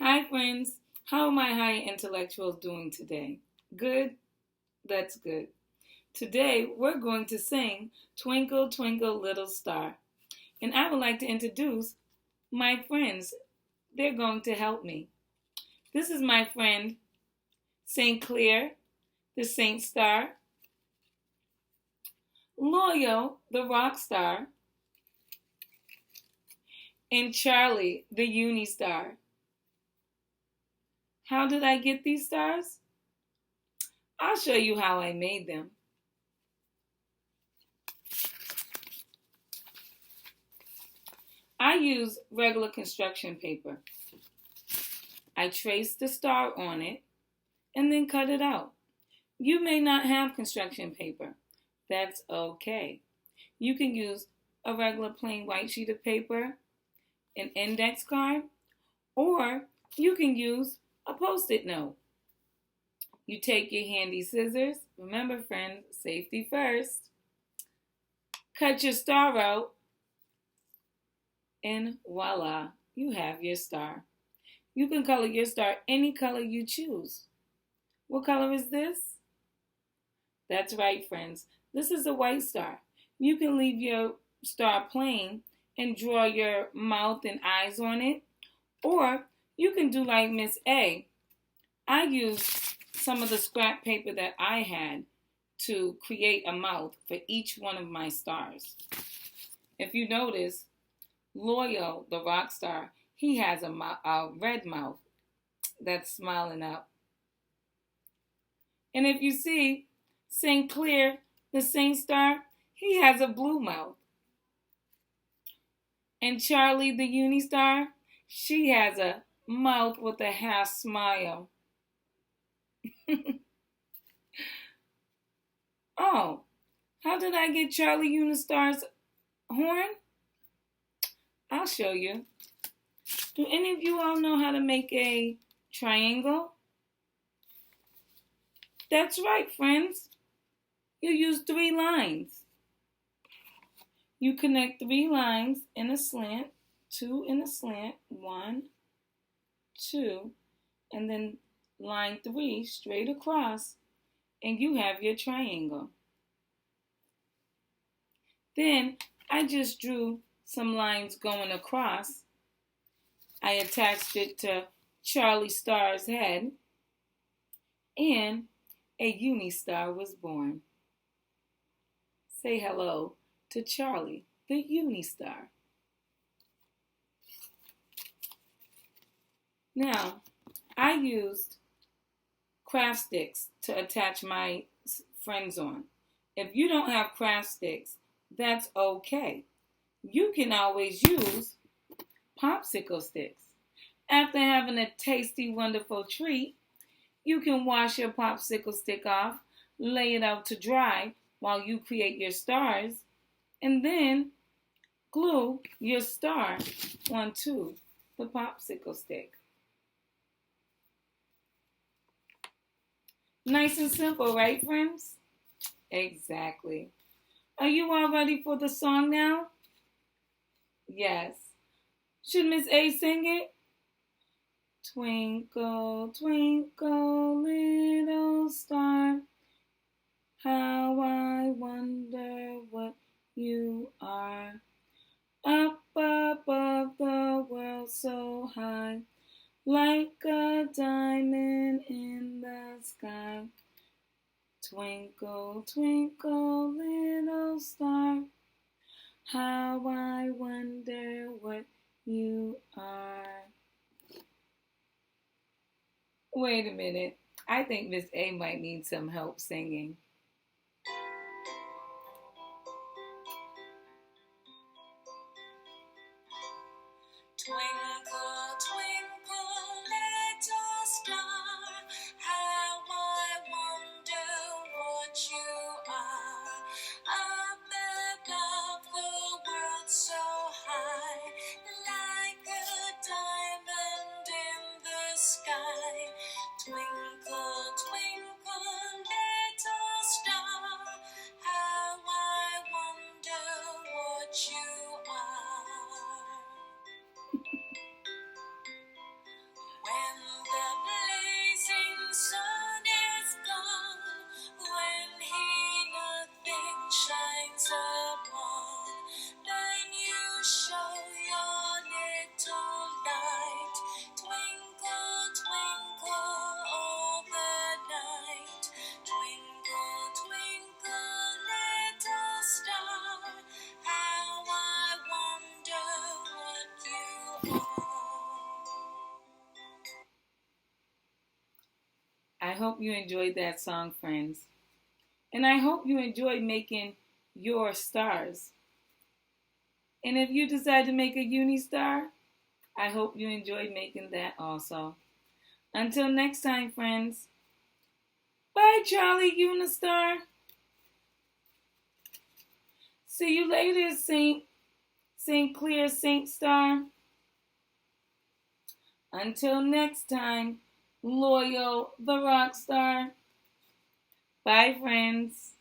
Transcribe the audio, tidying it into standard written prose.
Hi, friends. How are my high intellectuals doing today? Good? That's good. Today, we're going to sing Twinkle Twinkle Little Star. And I would like to introduce my friends. They're going to help me. This is my friend St. Clair, the Saint Star, Loyal, the rock star, and Charlie, the UniStar. How did I get these stars? I'll show you how I made them. I use regular construction paper. I trace the star on it and then cut it out. You may not have construction paper. That's okay. You can use a regular plain white sheet of paper, an index card, or you can use a post-it note. You take your handy scissors. Remember, friends, safety first. Cut your star out, and voila, you have your star. You can color your star any color you choose. What color is this? That's right, friends. This is a white star. You can leave your star plain and draw your mouth and eyes on it, or you can do like Miss A. I used some of the scrap paper that I had to create a mouth for each one of my stars. If you notice, Loyal, the rock star, he has a red mouth that's smiling up. And if you see St. Clair, the Saint Star, he has a blue mouth. And Charlie, the UniStar, she has a mouth with a half smile. Oh, how did I get Charlie UniStar's horn? I'll show you. Do any of you all know how to make a triangle? That's right, friends. You use 3 lines. You connect 3 lines in a slant, 2 in a slant, 1, 2, and then line 3 straight across, and you have your triangle. Then I just drew some lines going across. I attached it to Charlie Star's head, and a UniStar was born. Say hello to Charlie, the UniStar. Now, I used craft sticks to attach my friends on. If you don't have craft sticks, that's okay. You can always use popsicle sticks. After having a tasty, wonderful treat, you can wash your popsicle stick off, lay it out to dry while you create your stars, and then glue your star onto the popsicle stick. Nice and simple, right, friends? Exactly. Are you all ready for the song now? Yes. Should Miss A sing it? Twinkle, twinkle, little star, how I wonder what you are. Up above the world so high, like a diamond in the sky. Twinkle, twinkle, little star, how I wonder what you are. Wait a minute. I think Miss A might need some help singing. Twinkle, twinkle, little star, how I wonder what you are. Up above the world so high, like a diamond in the sky. Twinkle, twinkle, little blazing sun is gone, when he nothing shines upon, then you show your little light. Twinkle, twinkle all the night. Twinkle, twinkle little star, how I wonder what you are. I hope you enjoyed that song, friends. And I hope you enjoyed making your stars. And if you decide to make a UniStar, I hope you enjoyed making that also. Until next time, friends. Bye, Charlie UniStar. See you later, St. Clair Saint Star. Until next time, Loyal the Rock Star. Bye, friends.